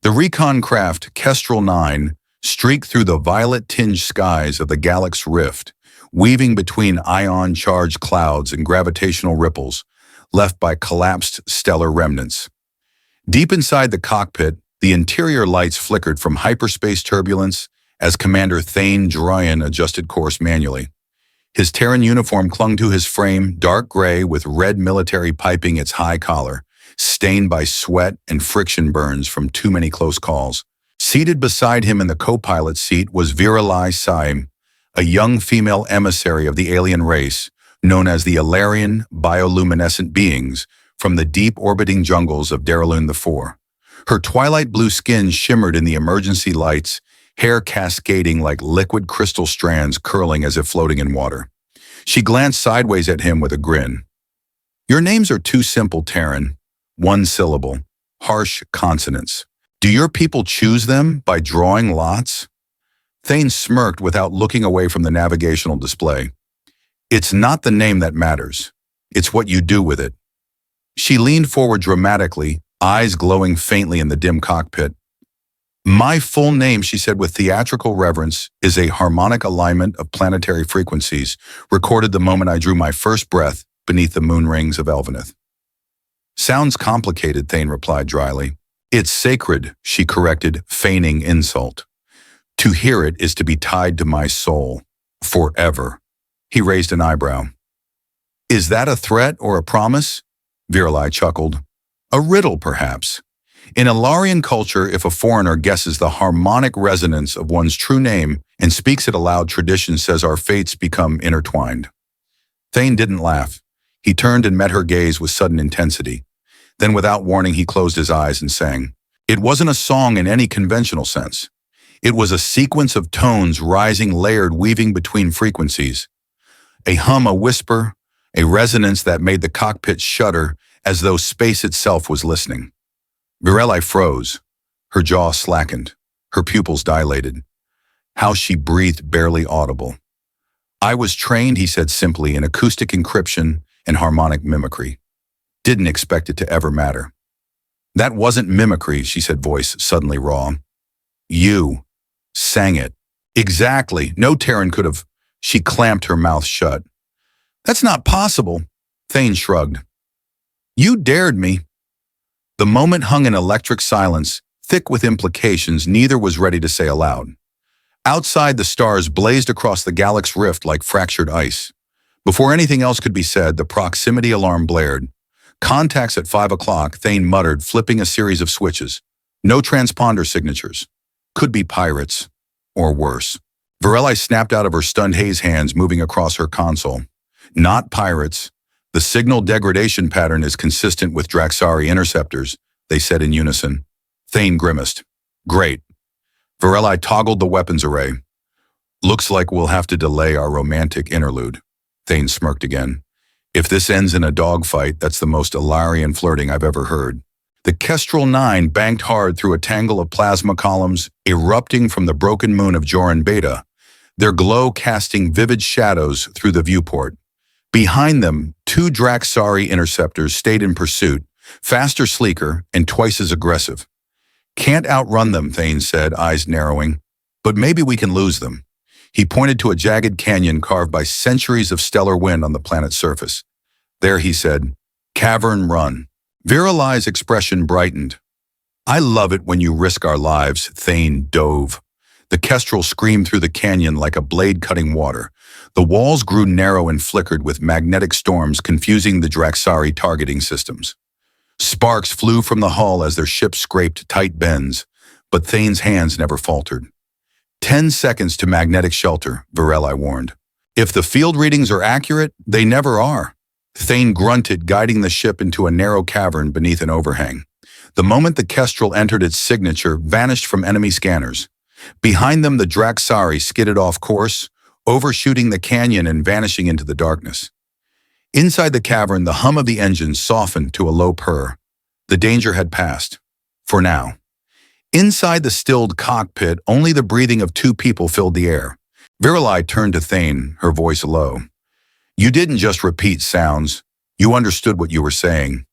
The recon craft Kestrel 9 streaked through the violet-tinged skies of the Galaxy Rift, weaving between ion-charged clouds and gravitational ripples left by collapsed stellar remnants. Deep inside the cockpit, the interior lights flickered from hyperspace turbulence as Commander Thane Droyan adjusted course manually. His Terran uniform clung to his frame, dark gray with red military piping its high collar, stained by sweat and friction burns from too many close calls. Seated beside him in the co-pilot seat was HFY SCI-FI, a young female emissary of the alien race, known as the Ilarian bioluminescent beings from the deep orbiting jungles of Daralun IV. Her twilight blue skin shimmered in the emergency lights, hair cascading like liquid crystal strands curling as if floating in water. She glanced sideways at him with a grin. "Your names are too simple, Terran. One syllable, harsh consonants. Do your people choose them by drawing lots?" Thane smirked without looking away from the navigational display. "It's not the name that matters. It's what you do with it." She leaned forward dramatically, eyes glowing faintly in the dim cockpit. "My full name," she said with theatrical reverence, "is a harmonic alignment of planetary frequencies, recorded the moment I drew my first breath beneath the moon rings of Elveneth." "Sounds complicated," Thane replied dryly. "It's sacred," she corrected, feigning insult. "To hear it is to be tied to my soul. Forever." He raised an eyebrow. "Is that a threat or a promise?" HFY chuckled. "A riddle, perhaps. In Ilarian culture, if a foreigner guesses the harmonic resonance of one's true name and speaks it aloud, tradition says our fates become intertwined." Thane didn't laugh. He turned and met her gaze with sudden intensity. Then, without warning, he closed his eyes and sang. It wasn't a song in any conventional sense. It was a sequence of tones rising layered, weaving between frequencies. A hum, a whisper, a resonance that made the cockpit shudder as though space itself was listening. HFY froze. Her jaw slackened. Her pupils dilated. How she breathed barely audible. "I was trained," he said simply, "in acoustic encryption and harmonic mimicry. Didn't expect it to ever matter." "That wasn't mimicry," she said, voice suddenly raw. "You sang it." "Exactly. No Terran could have." She clamped her mouth shut. "That's not possible." Thane shrugged. "You dared me." The moment hung in electric silence, thick with implications neither was ready to say aloud. Outside, the stars blazed across the Galaxy Rift like fractured ice. Before anything else could be said, the proximity alarm blared. "Contacts at 5 o'clock, Thane muttered, flipping a series of switches. No transponder signatures. Could be pirates. Or worse. HFY snapped out of her stunned haze hands, moving across her console. "Not pirates. The signal degradation pattern is consistent with Draxari interceptors," they said in unison. Thane grimaced. "Great." HFY toggled the weapons array. "Looks like we'll have to delay our romantic interlude." Thane smirked again. "If this ends in a dogfight, that's the most Ilarian flirting I've ever heard." The Kestrel 9 banked hard through a tangle of plasma columns erupting from the broken moon of Joran Beta, their glow casting vivid shadows through the viewport. Behind them, 2 Draxari interceptors stayed in pursuit, faster, sleeker, and twice as aggressive. "Can't outrun them," Thane said, eyes narrowing. "But maybe we can lose them." He pointed to a jagged canyon carved by centuries of stellar wind on the planet's surface. "There," he said, "Cavern Run." HFY's expression brightened. "I love it when you risk our lives," Thane dove. The Kestrel screamed through the canyon like a blade cutting water. The walls grew narrow and flickered with magnetic storms confusing the Draxari targeting systems. Sparks flew from the hull as their ship scraped tight bends, but Thane's hands never faltered. 10 seconds to magnetic shelter, HFY warned. "If the field readings are accurate, they never are." Thane grunted, guiding the ship into a narrow cavern beneath an overhang. The moment the Kestrel entered its signature, vanished from enemy scanners. Behind them, the Draxari skidded off course, overshooting the canyon and vanishing into the darkness. Inside the cavern, the hum of the engine softened to a low purr. The danger had passed. For now. Inside the stilled cockpit, only the breathing of 2 people filled the air. HFY turned to Thane, her voice low. "You didn't just repeat sounds. You understood what you were saying."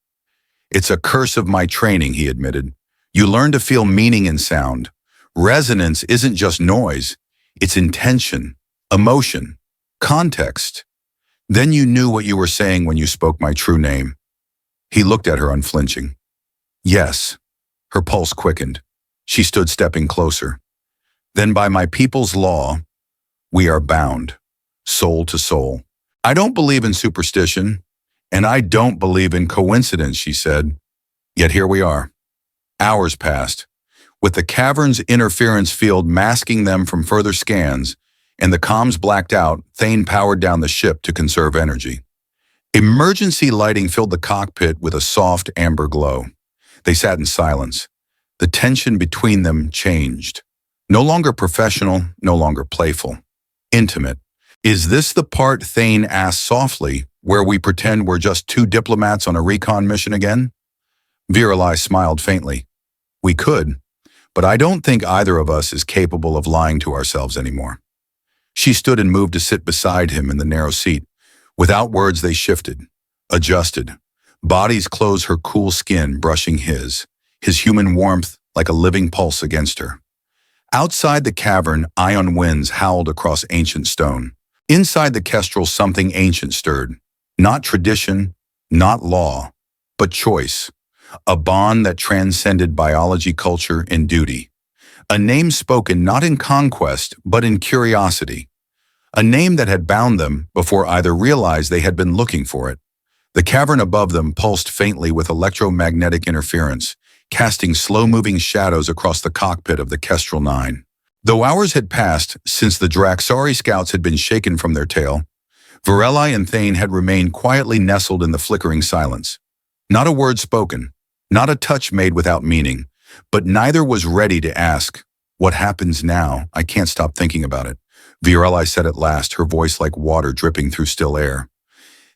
"It's a curse of my training," he admitted. You learn to feel meaning in sound. Resonance isn't just noise, it's intention, emotion, context. Then you knew what you were saying when you spoke my true name. He looked at her unflinching. Yes. Her pulse quickened. She stood stepping closer. Then by my people's law, we are bound, soul to soul. I don't believe in superstition, and I don't believe in coincidence, she said. Yet here we are. Hours passed, with the cavern's interference field masking them from further scans, and the comms blacked out. Thane powered down the ship to conserve energy. Emergency lighting filled the cockpit with a soft amber glow. They sat in silence. The tension between them changed. No longer professional, no longer playful. Intimate. Is this the part, Thane asked softly, where we pretend we're just two diplomats on a recon mission again? Virali smiled faintly. We could, but I don't think either of us is capable of lying to ourselves anymore. She stood and moved to sit beside him in the narrow seat. Without words, they shifted, adjusted. Bodies closed her cool skin, brushing his human warmth like a living pulse against her. Outside the cavern, ion winds howled across ancient stone. Inside the kestrel, something ancient stirred. Not tradition, not law, but choice. A bond that transcended biology, culture, and duty. A name spoken not in conquest, but in curiosity. A name that had bound them before either realized they had been looking for it. The cavern above them pulsed faintly with electromagnetic interference, casting slow-moving shadows across the cockpit of the Kestrel 9. Though hours had passed since the Draxari scouts had been shaken from their tail, Vireli and Thane had remained quietly nestled in the flickering silence. Not a word spoken, not a touch made without meaning, but neither was ready to ask, "What happens now? I can't stop thinking about it," Vireli said at last, her voice like water dripping through still air.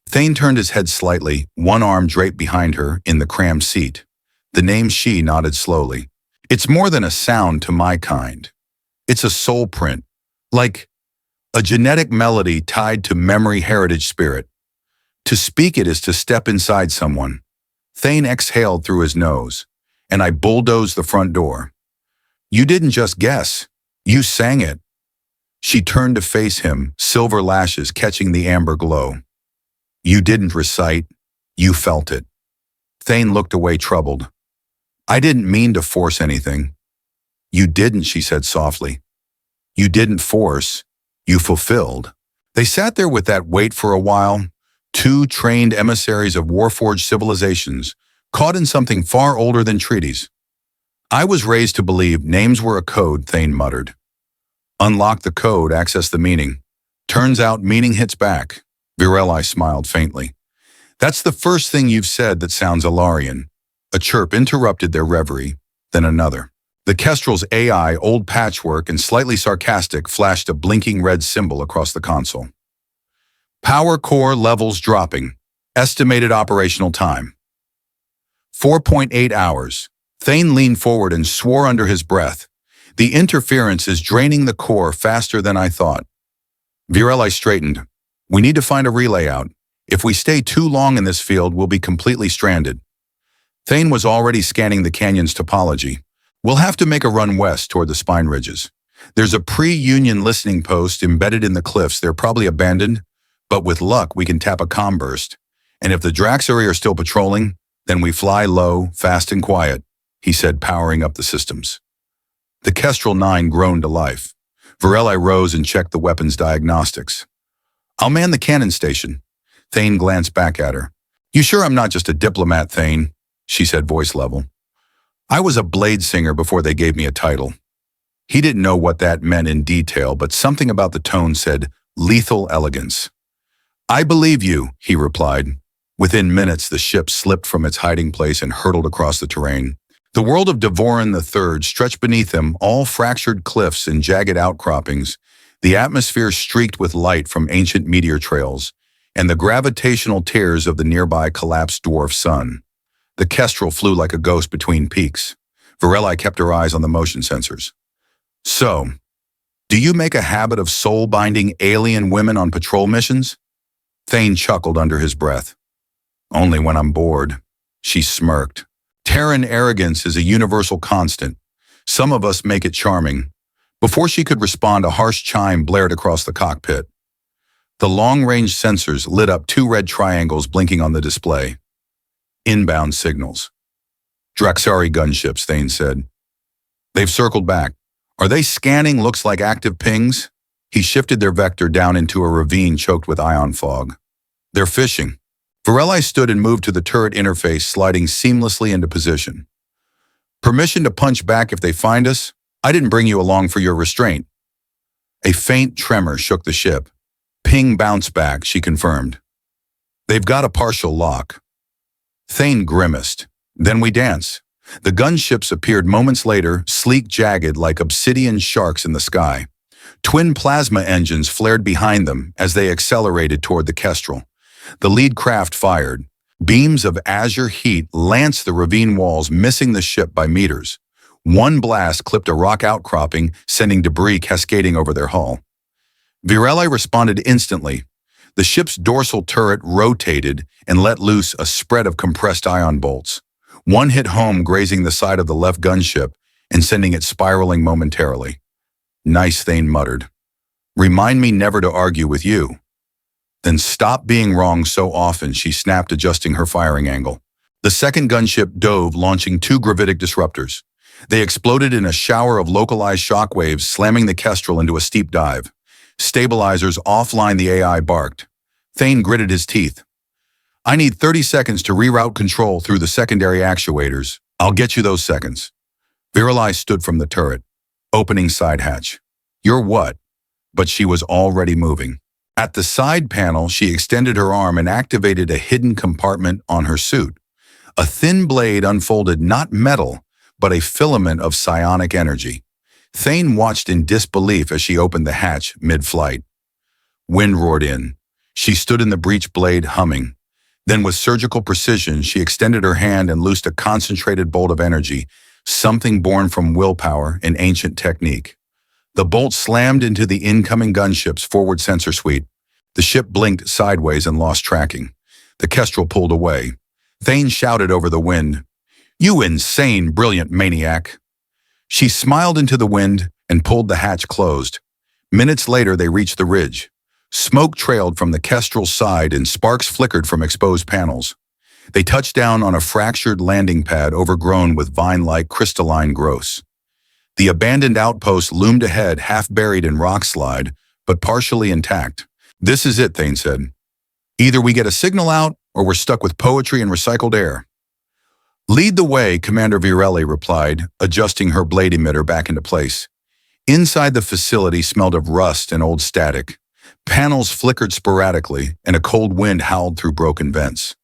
Thane turned his head slightly, one arm draped behind her in the crammed seat. The name she nodded slowly. "It's more than a sound to my kind. It's a soul print, like a genetic melody tied to memory, heritage, spirit. To speak it is to step inside someone." Thane exhaled through his nose, and I bulldozed the front door. "You didn't just guess, you sang it." She turned to face him, silver lashes catching the amber glow. "You didn't recite, you felt it." Thane looked away troubled. "I didn't mean to force anything." "You didn't," she said softly. "You didn't force, you fulfilled." They sat there with that weight for a while, two trained emissaries of warforged civilizations, caught in something far older than treaties. "I was raised to believe names were a code," Thane muttered. "Unlock the code, access the meaning. Turns out meaning hits back." Vireli smiled faintly. "That's the first thing you've said that sounds Alarian." A chirp interrupted their reverie, then another. The Kestrel's AI, old patchwork and slightly sarcastic, flashed a blinking red symbol across the console. "Power core levels dropping. Estimated operational time 4.8 hours. Thane leaned forward and swore under his breath. "The interference is draining the core faster than I thought." Vireli straightened. "We need to find a relay out. If we stay too long in this field, we'll be completely stranded." Thane was already scanning the canyon's topology. "We'll have to make a run west toward the spine ridges. There's a pre-Union listening post embedded in the cliffs. They're probably abandoned, but with luck, we can tap a comm burst. And if the Draxari are still patrolling, then we fly low, fast and quiet," he said, powering up the systems. The Kestrel 9 groaned to life. Vireli rose and checked the weapons diagnostics. "I'll man the cannon station." Thane glanced back at her. "You sure I'm not just a diplomat, Thane?" she said, voice level. "I was a blade singer before they gave me a title." He didn't know what that meant in detail, but something about the tone said, lethal elegance. "I believe you," he replied. Within minutes, the ship slipped from its hiding place and hurtled across the terrain. The world of Devoran III stretched beneath them, all fractured cliffs and jagged outcroppings, the atmosphere streaked with light from ancient meteor trails, and the gravitational tears of the nearby collapsed dwarf sun. The Kestrel flew like a ghost between peaks. Vireli kept her eyes on the motion sensors. "So, do you make a habit of soul-binding alien women on patrol missions?" Thane chuckled under his breath. "Only when I'm bored." She smirked. Terran arrogance is a universal constant. Some of us make it charming. Before she could respond, a harsh chime blared across the cockpit. The long-range sensors lit up two red triangles blinking on the display. Inbound signals. Draxari gunships, Thane said. They've circled back. Are they scanning looks like active pings? He shifted their vector down into a ravine choked with ion fog. They're fishing. Virelli stood and moved to the turret interface, sliding seamlessly into position. Permission to punch back if they find us? I didn't bring you along for your restraint. A faint tremor shook the ship. Ping bounced back, she confirmed. They've got a partial lock. Thane grimaced. Then we dance. The gunships appeared moments later, sleek, jagged like obsidian sharks in the sky. Twin plasma engines flared behind them as they accelerated toward the Kestrel. The lead craft fired. Beams of azure heat lanced the ravine walls, missing the ship by meters. One blast clipped a rock outcropping, sending debris cascading over their hull. Virelli responded instantly. The ship's dorsal turret rotated and let loose a spread of compressed ion bolts. One hit home, grazing the side of the left gunship and sending it spiraling momentarily. Nice, Thane muttered. Remind me never to argue with you. Then stop being wrong so often, she snapped, adjusting her firing angle. The second gunship dove, launching two gravitic disruptors. They exploded in a shower of localized shockwaves, slamming the Kestrel into a steep dive. Stabilizers offline, the AI barked. Thane gritted his teeth. I need 30 seconds to reroute control through the secondary actuators. I'll get you those seconds. Virelli stood from the turret, opening side hatch. You're what? But she was already moving. At the side panel, she extended her arm and activated a hidden compartment on her suit. A thin blade unfolded, not metal, but a filament of psionic energy. Thane watched in disbelief as she opened the hatch mid-flight. Wind roared in. She stood in the breech blade, humming. Then with surgical precision, she extended her hand and loosed a concentrated bolt of energy, something born from willpower and ancient technique. The bolt slammed into the incoming gunship's forward sensor suite. The ship blinked sideways and lost tracking. The Kestrel pulled away. Thane shouted over the wind, "You insane, brilliant maniac!" She smiled into the wind and pulled the hatch closed. Minutes later, they reached the ridge. Smoke trailed from the Kestrel's side and sparks flickered from exposed panels. They touched down on a fractured landing pad overgrown with vine-like crystalline growths. The abandoned outpost loomed ahead, half buried in rock slide, but partially intact. This is it, Thane said. Either we get a signal out, or we're stuck with poetry and recycled air. Lead the way, Commander Virelli replied, adjusting her blade emitter back into place. Inside the facility smelled of rust and old static. Panels flickered sporadically, and a cold wind howled through broken vents.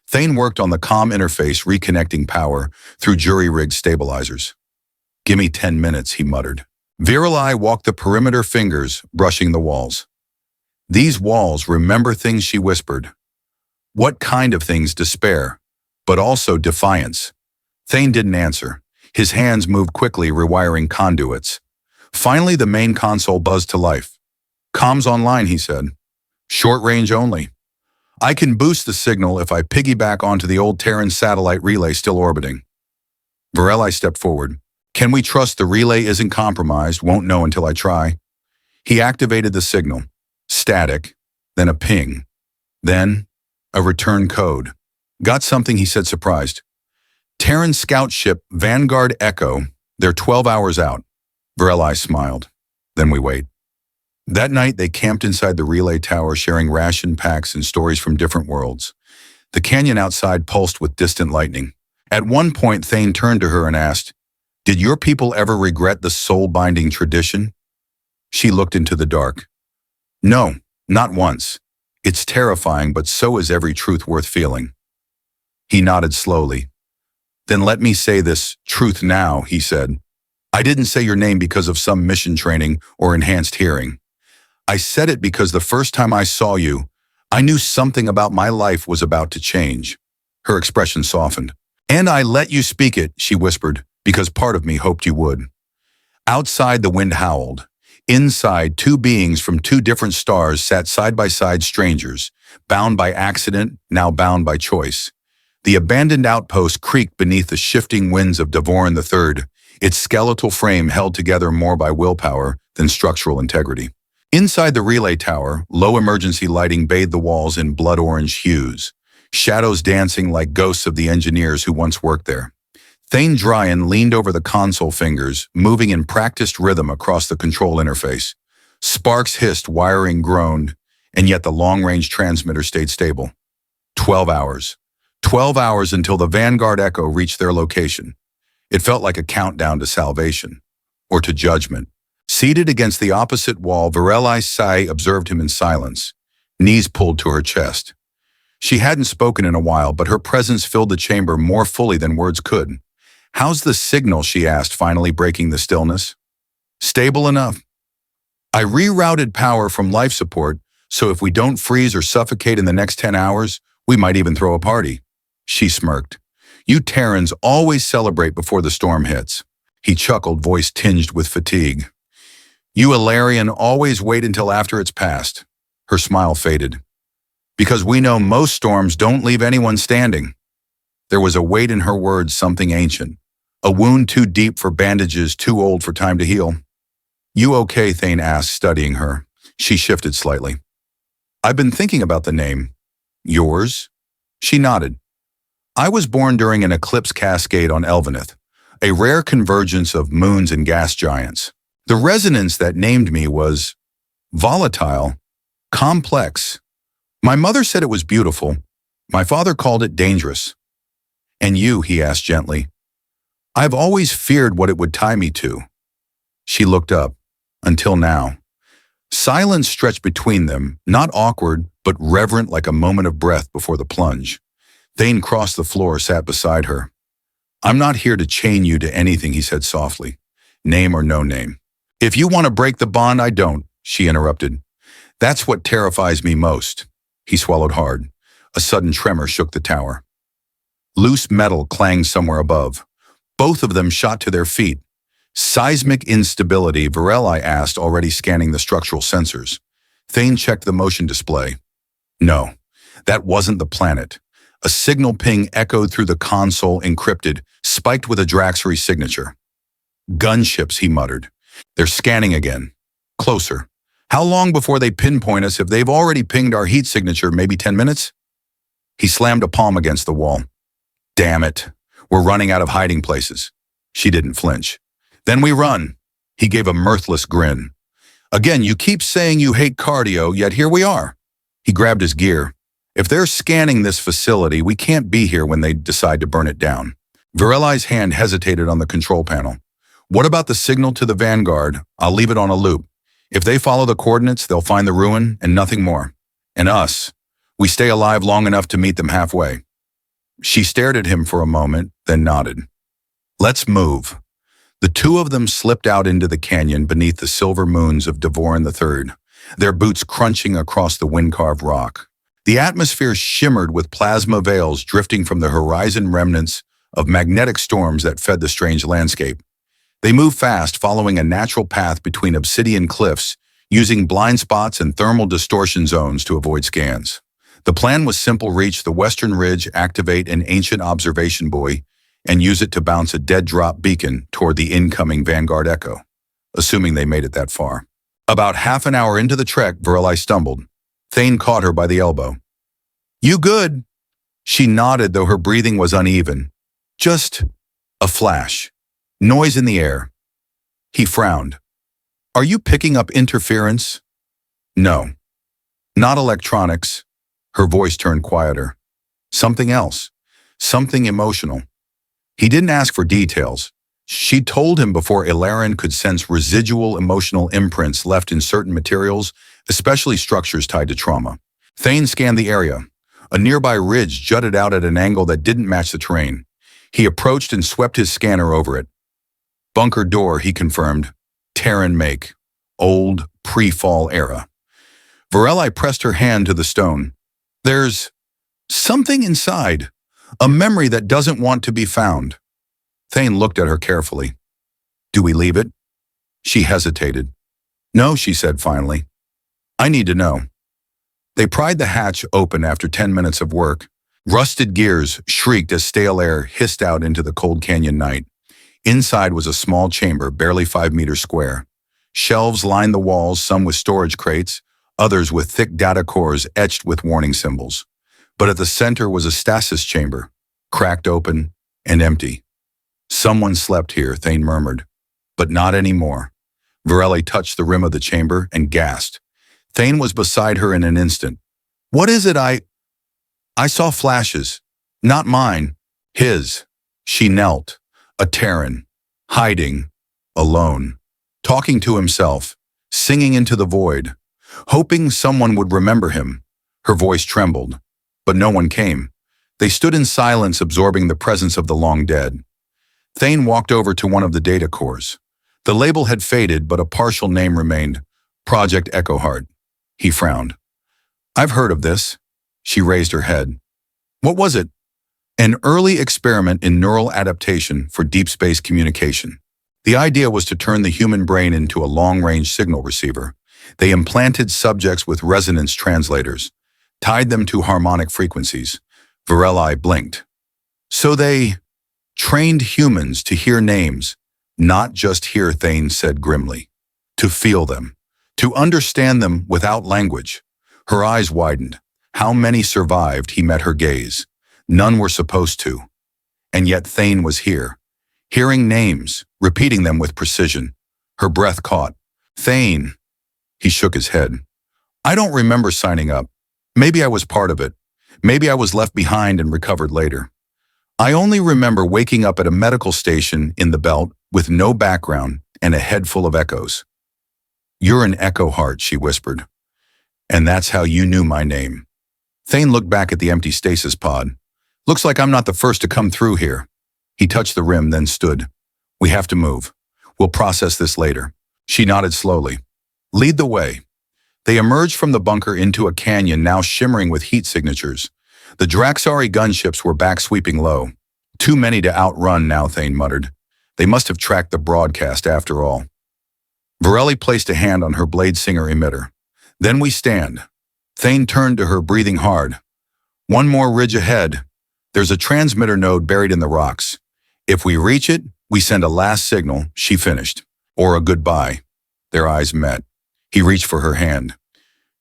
Thane worked on the comm interface, reconnecting power through jury-rigged stabilizers. "Give me 10 minutes, he muttered. Virelli walked the perimeter, fingers brushing the walls. These walls remember things, she whispered. What kind of things? Despair, but also defiance. Thane didn't answer. His hands moved quickly, rewiring conduits. Finally, the main console buzzed to life. "Comms online," he said. "Short range only. I can boost the signal if I piggyback onto the old Terran satellite relay still orbiting." Virelli stepped forward. "Can we trust the relay isn't compromised? Won't know until I try." He activated the signal. Static, then a ping, then a return code. "Got something," he said, surprised. "Terran scout ship Vanguard Echo. They're 12 hours out." Virelli smiled. "Then we wait." That night, they camped inside the relay tower, sharing ration packs and stories from different worlds. The canyon outside pulsed with distant lightning. At one point, Thane turned to her and asked, "Did your people ever regret the soul-binding tradition?" She looked into the dark. "No, not once. It's terrifying, but so is every truth worth feeling." He nodded slowly. "Then let me say this truth now," he said. "I didn't say your name because of some mission training or enhanced hearing. I said it because the first time I saw you, I knew something about my life was about to change." Her expression softened. "And I let you speak it," she whispered, "because part of me hoped you would." Outside, the wind howled. Inside, two beings from two different stars sat side by side, strangers, bound by accident, now bound by choice. The abandoned outpost creaked beneath the shifting winds of Devoran III, its skeletal frame held together more by willpower than structural integrity. Inside the relay tower, low emergency lighting bathed the walls in blood-orange hues, shadows dancing like ghosts of the engineers who once worked there. Thane Dryan leaned over the console fingers, moving in practiced rhythm across the control interface. Sparks hissed, wiring groaned, and yet the long-range transmitter stayed stable. 12 hours. 12 hours until the Vanguard Echo reached their location. It felt like a countdown to salvation, or to judgment. Seated against the opposite wall, HFY SCI-FI observed him in silence, knees pulled to her chest. She hadn't spoken in a while, but her presence filled the chamber more fully than words could. "How's the signal?" she asked, finally breaking the stillness. "Stable enough. I rerouted power from life support, so if we don't freeze or suffocate in the next 10 hours, we might even throw a party." She smirked. "You Terrans always celebrate before the storm hits." He chuckled, voice tinged with fatigue. "You Ilarian always wait until after it's passed." Her smile faded. "Because we know most storms don't leave anyone standing." There was a weight in her words, something ancient. A wound too deep for bandages, too old for time to heal. "You okay?" Thane asked, studying her. She shifted slightly. "I've been thinking about the name." "Yours?" She nodded. "I was born during an eclipse cascade on Elvenith, a rare convergence of moons and gas giants. The resonance that named me was volatile, complex. My mother said it was beautiful. My father called it dangerous." "And you?" he asked gently. "I've always feared what it would tie me to." She looked up. "Until now." Silence stretched between them, not awkward, but reverent, like a moment of breath before the plunge. Thane crossed the floor, sat beside her. "I'm not here to chain you to anything," he said softly, "name or no name." "If you want to break the bond, I don't," she interrupted. "That's what terrifies me most." He swallowed hard. A sudden tremor shook the tower. Loose metal clanged somewhere above. Both of them shot to their feet. "Seismic instability," HFY asked, already scanning the structural sensors. Thane checked the motion display. No, that wasn't the planet. A signal ping echoed through the console, encrypted, spiked with a Draxery signature. "Gunships," he muttered. "They're scanning again. Closer. How long before they pinpoint us? If they've already pinged our heat signature, maybe 10 minutes? He slammed a palm against the wall. "Damn it. We're running out of hiding places." She didn't flinch. "Then we run." He gave a mirthless grin. "Again, you keep saying you hate cardio, yet here we are." He grabbed his gear. "If they're scanning this facility, we can't be here when they decide to burn it down." HFY's hand hesitated on the control panel. "What about the signal to the Vanguard? I'll leave it on a loop. If they follow the coordinates, they'll find the ruin and nothing more. And us, we stay alive long enough to meet them halfway." She stared at him for a moment, then nodded. "Let's move." The two of them slipped out into the canyon beneath the silver moons of Devoran III, their boots crunching across the wind-carved rock. The atmosphere shimmered with plasma veils drifting from the horizon, remnants of magnetic storms that fed the strange landscape. They moved fast, following a natural path between obsidian cliffs, using blind spots and thermal distortion zones to avoid scans. The plan was simple: reach the western ridge, activate an ancient observation buoy, and use it to bounce a dead-drop beacon toward the incoming Vanguard Echo, assuming they made it that far. About half an hour into the trek, HFY stumbled. Thane caught her by the elbow. "You good?" She nodded, though her breathing was uneven. "Just a flash. Noise in the air." He frowned. "Are you picking up interference?" "No. Not electronics." Her voice turned quieter. "Something else. Something emotional." He didn't ask for details. She told him before Ilarian could sense residual emotional imprints left in certain materials, especially structures tied to trauma. Thane scanned the area. A nearby ridge jutted out at an angle that didn't match the terrain. He approached and swept his scanner over it. "Bunker door," he confirmed. "Terran make. Old, pre-fall era." HFY pressed her hand to the stone. "There's something inside. A memory that doesn't want to be found." Thane looked at her carefully. "Do we leave it?" She hesitated. "No," she said finally. "I need to know." They pried the hatch open after 10 minutes of work. Rusted gears shrieked as stale air hissed out into the cold canyon night. Inside was a small chamber, barely 5 meters square. Shelves lined the walls, some with storage crates, others with thick data cores etched with warning symbols. But at the center was a stasis chamber, cracked open and empty. Someone slept here, Thane murmured. But not anymore. Varelli touched the rim of the chamber and gasped. Thane was beside her in an instant. What is it? I saw flashes. Not mine. His. She knelt. A Terran. Hiding. Alone. Talking to himself. Singing into the void. Hoping someone would remember him. Her voice trembled. But no one came. They stood in silence, absorbing the presence of the long dead. Thane walked over to one of the data cores. The label had faded, but a partial name remained. Project Echoheart. He frowned. I've heard of this. She raised her head. What was it? An early experiment in neural adaptation for deep space communication. The idea was to turn the human brain into a long-range signal receiver. They implanted subjects with resonance translators, tied them to harmonic frequencies. Varelli blinked. So they trained humans to hear names, not just hear, Thane said grimly. To feel them, to understand them without language. Her eyes widened. How many survived? He met her gaze. None were supposed to. And yet Thane was here, hearing names, repeating them with precision. Her breath caught. Thane. He shook his head. I don't remember signing up. Maybe I was part of it. Maybe I was left behind and recovered later. I only remember waking up at a medical station in the belt with no background and a head full of echoes. You're an echo heart, she whispered. And that's how you knew my name. Thane looked back at the empty stasis pod. Looks like I'm not the first to come through here. He touched the rim, then stood. We have to move. We'll process this later. She nodded slowly. Lead the way. They emerged from the bunker into a canyon now shimmering with heat signatures. The Draxari gunships were back sweeping low. Too many to outrun now, Thane muttered. They must have tracked the broadcast after all. Varelli placed a hand on her Blade Singer emitter. Then we stand. Thane turned to her, breathing hard. One more ridge ahead. There's a transmitter node buried in the rocks. If we reach it, we send a last signal, she finished. Or a goodbye. Their eyes met. He reached for her hand.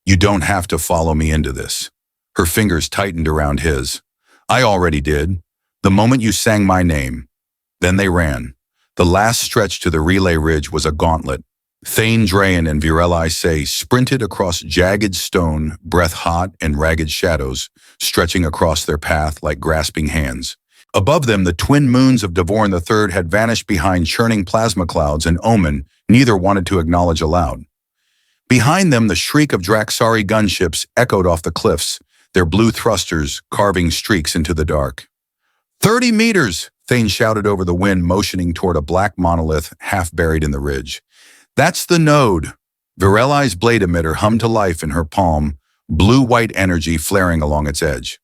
You don't have to follow me into this. Her fingers tightened around his. I already did. The moment you sang my name. Then they ran. The last stretch to the relay ridge was a gauntlet. Thane Drayan and Varelli Say sprinted across jagged stone, breath hot and ragged shadows, stretching across their path like grasping hands. Above them, the twin moons of Devorn III had vanished behind churning plasma clouds, and Omen neither wanted to acknowledge aloud. Behind them, the shriek of Draxari gunships echoed off the cliffs, their blue thrusters carving streaks into the dark. 30 meters, Thane shouted over the wind, motioning toward a black monolith half buried in the ridge. That's the node. Varelli's blade emitter hummed to life in her palm, blue-white energy flaring along its edge.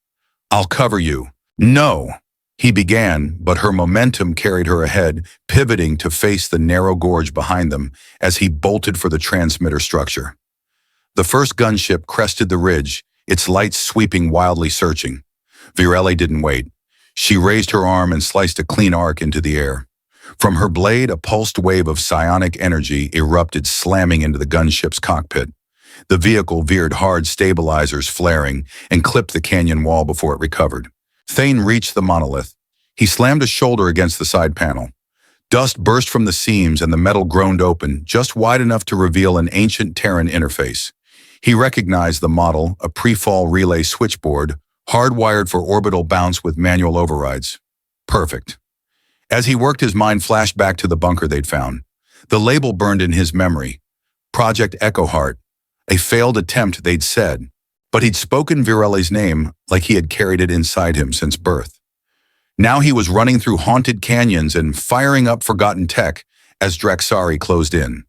I'll cover you. No, he began, but her momentum carried her ahead, pivoting to face the narrow gorge behind them as he bolted for the transmitter structure. The first gunship crested the ridge, its lights sweeping wildly, searching. Varelli didn't wait. She raised her arm and sliced a clean arc into the air. From her blade, a pulsed wave of psionic energy erupted, slamming into the gunship's cockpit. The vehicle veered hard, stabilizers flaring, and clipped the canyon wall before it recovered. Thane reached the monolith. He slammed a shoulder against the side panel. Dust burst from the seams and the metal groaned open, just wide enough to reveal an ancient Terran interface. He recognized the model, a pre-fall relay switchboard, hardwired for orbital bounce with manual overrides. Perfect. As he worked, his mind flashed back to the bunker they'd found. The label burned in his memory. Project Echoheart. A failed attempt, they'd said. But he'd spoken Varelli's name like he had carried it inside him since birth. Now he was running through haunted canyons and firing up forgotten tech as Draxari closed in.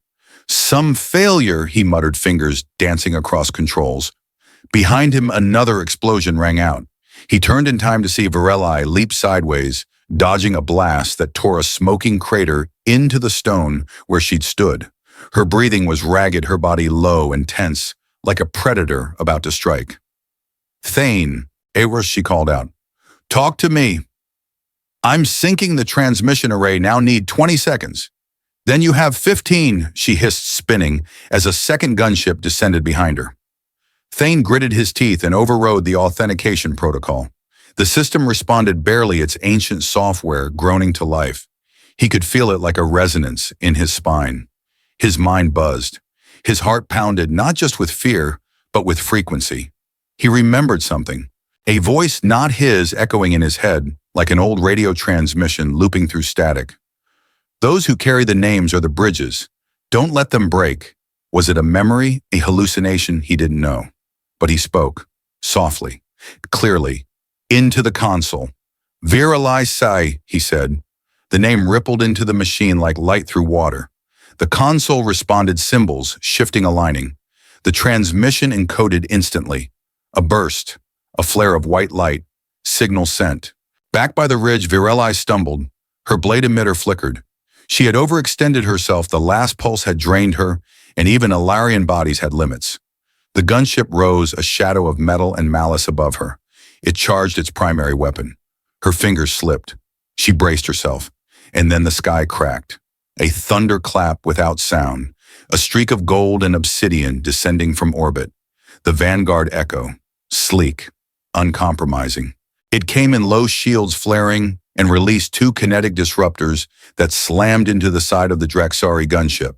Some failure, he muttered, fingers dancing across controls. Behind him, another explosion rang out. He turned in time to see Varelli leap sideways, dodging a blast that tore a smoking crater into the stone where she'd stood. Her breathing was ragged, her body low and tense, like a predator about to strike. Thane, Aros, she called out. Talk to me. I'm syncing the transmission array, now need 20 seconds. Then you have 15, she hissed, spinning, as a second gunship descended behind her. Thane gritted his teeth and overrode the authentication protocol. The system responded barely, its ancient software groaning to life. He could feel it like a resonance in his spine. His mind buzzed. His heart pounded not just with fear, but with frequency. He remembered something. A voice not his echoing in his head, like an old radio transmission looping through static. Those who carry the names are the bridges. Don't let them break. Was it a memory, a hallucination? He didn't know. But he spoke, softly, clearly, into the console. HFY SCI-FI, he said. The name rippled into the machine like light through water. The console responded, symbols, shifting, aligning. The transmission encoded instantly. A burst, a flare of white light, signal sent. Back by the ridge, HFY stumbled. Her blade emitter flickered. She had overextended herself, the last pulse had drained her, and even Alarian bodies had limits. The gunship rose, a shadow of metal and malice above her. It charged its primary weapon. Her fingers slipped. She braced herself, and then the sky cracked. A thunderclap without sound, a streak of gold and obsidian descending from orbit. The Vanguard echo, sleek, uncompromising. It came in low shields flaring and released two kinetic disruptors that slammed into the side of the Draxari gunship.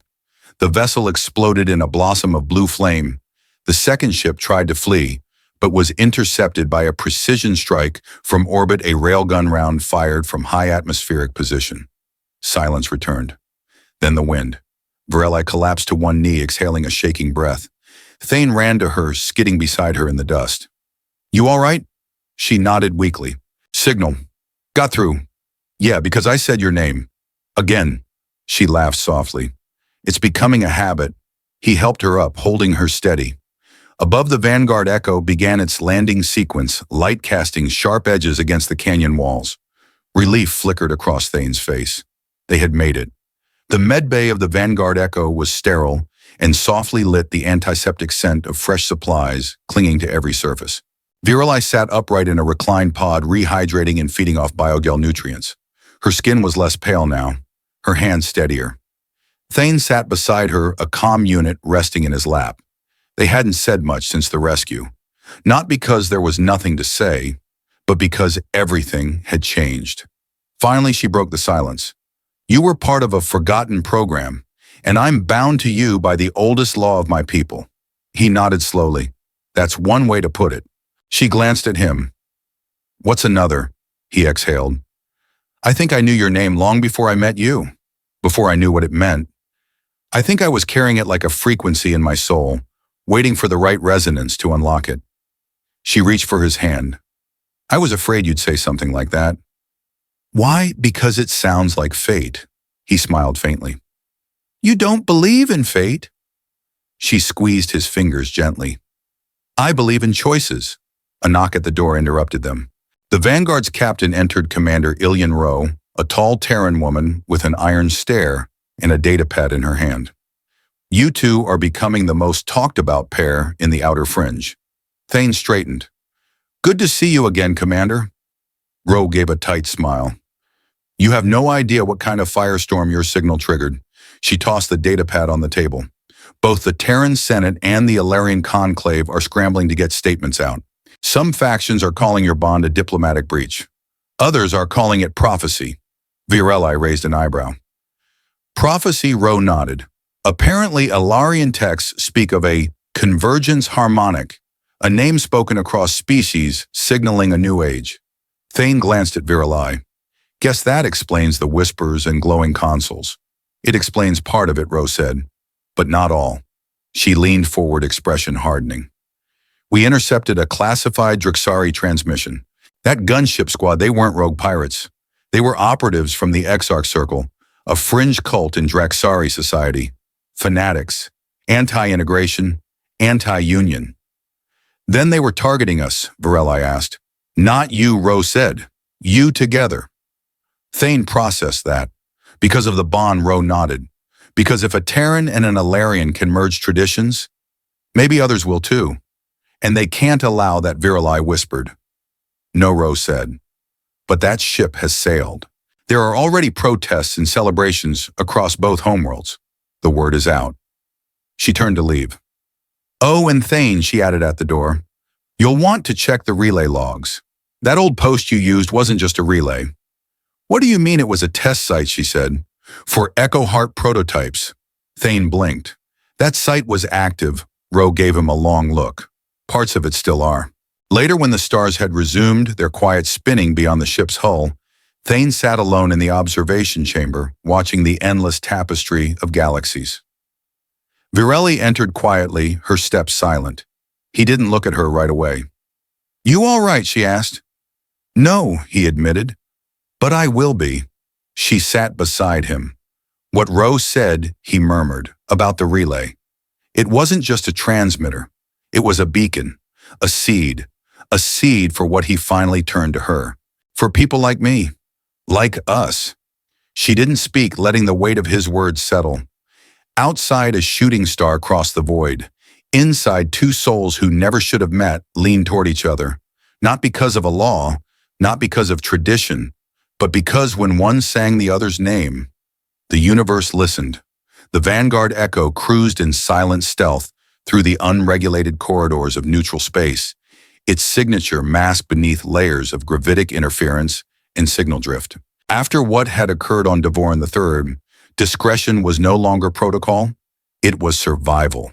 The vessel exploded in a blossom of blue flame. The second ship tried to flee, but was intercepted by a precision strike from orbit, a railgun round fired from high atmospheric position. Silence returned. Then the wind. HFY collapsed to one knee, exhaling a shaking breath. Thane ran to her, skidding beside her in the dust. You all right? She nodded weakly. Signal. Got through. Yeah, because I said your name. Again. She laughed softly. It's becoming a habit. He helped her up, holding her steady. Above the Vanguard echo began its landing sequence, light casting sharp edges against the canyon walls. Relief flickered across Thane's face. They had made it. The medbay of the Vanguard echo was sterile and softly lit, the antiseptic scent of fresh supplies clinging to every surface. HFY sat upright in a reclined pod, rehydrating and feeding off biogel nutrients. Her skin was less pale now, her hands steadier. Thane sat beside her, a comm unit resting in his lap. They hadn't said much since the rescue. Not because there was nothing to say, but because everything had changed. Finally, she broke the silence. You were part of a forgotten program, and I'm bound to you by the oldest law of my people. He nodded slowly. That's one way to put it. She glanced at him. What's another? He exhaled. I think I knew your name long before I met you, before I knew what it meant. I think I was carrying it like a frequency in my soul, waiting for the right resonance to unlock it. She reached for his hand. I was afraid you'd say something like that. Why? Because it sounds like fate. He smiled faintly. You don't believe in fate? She squeezed his fingers gently. I believe in choices. A knock at the door interrupted them. The Vanguard's captain entered, Commander Ilian Rowe, a tall Terran woman with an iron stare and a datapad in her hand. You two are becoming the most talked about pair in the outer fringe. Thane straightened. Good to see you again, Commander. Rowe gave a tight smile. You have no idea what kind of firestorm your signal triggered. She tossed the datapad on the table. Both the Terran Senate and the Alarian Conclave are scrambling to get statements out. Some factions are calling your bond a diplomatic breach. Others are calling it prophecy. HFY raised an eyebrow. Prophecy, Rowe nodded. Apparently, Alarian texts speak of a convergence harmonic, a name spoken across species signaling a new age. Thane glanced at HFY. Guess that explains the whispers and glowing consoles. It explains part of it, Rowe said, but not all. She leaned forward, expression hardening. We intercepted a classified Draxari transmission. That gunship squad, they weren't rogue pirates. They were operatives from the Exarch Circle, a fringe cult in Draxari society. Fanatics, anti-integration, anti-union. Then they were targeting us, HFY asked. Not you, Rowe said. You together. Thane processed that. Because of the bond, Rowe nodded. Because if a Terran and an Alarian can merge traditions, maybe others will too. And they can't allow that, HFY whispered. No, Rowe said. But that ship has sailed. There are already protests and celebrations across both homeworlds. The word is out. She turned to leave. Oh, and Thane, she added at the door. You'll want to check the relay logs. That old post you used wasn't just a relay. What do you mean it was a test site, she said. For Echo Heart prototypes. Thane blinked. That site was active. Roe gave him a long look. Parts of it still are. Later, when the stars had resumed their quiet spinning beyond the ship's hull, Thane sat alone in the observation chamber, watching the endless tapestry of galaxies. Virelli entered quietly, her steps silent. He didn't look at her right away. You all right, she asked. No, he admitted. But I will be. She sat beside him. What Rose said, he murmured, about the relay. It wasn't just a transmitter. It was a beacon, a seed for what he finally turned to her. For people like me, like us. She didn't speak, letting the weight of his words settle. Outside, a shooting star crossed the void. Inside, two souls who never should have met leaned toward each other. Not because of a law, not because of tradition, but because when one sang the other's name, the universe listened. The Vanguard Echo cruised in silent stealth through the unregulated corridors of neutral space, its signature masked beneath layers of gravitic interference and signal drift. After what had occurred on Devoran III, discretion was no longer protocol, it was survival.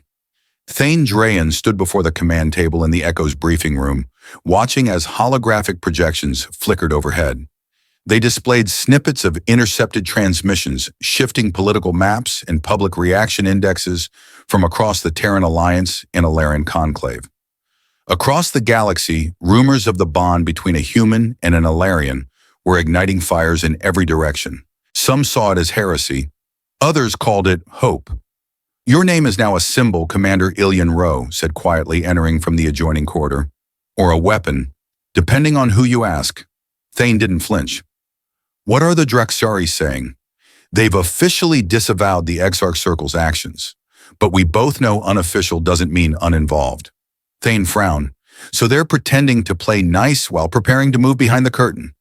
Thane Drayan stood before the command table in the Echo's briefing room, watching as holographic projections flickered overhead. They displayed snippets of intercepted transmissions, shifting political maps and public reaction indexes from across the Terran Alliance and Alarian Conclave. Across the galaxy, rumors of the bond between a human and an Alarian were igniting fires in every direction. Some saw it as heresy. Others called it hope. Your name is now a symbol, Commander Ilian Rowe said quietly, entering from the adjoining corridor. Or a weapon, depending on who you ask. Thane didn't flinch. What are the Draxari saying? They've officially disavowed the Exarch Circle's actions, but we both know unofficial doesn't mean uninvolved. Thane frowned. So they're pretending to play nice while preparing to move behind the curtain.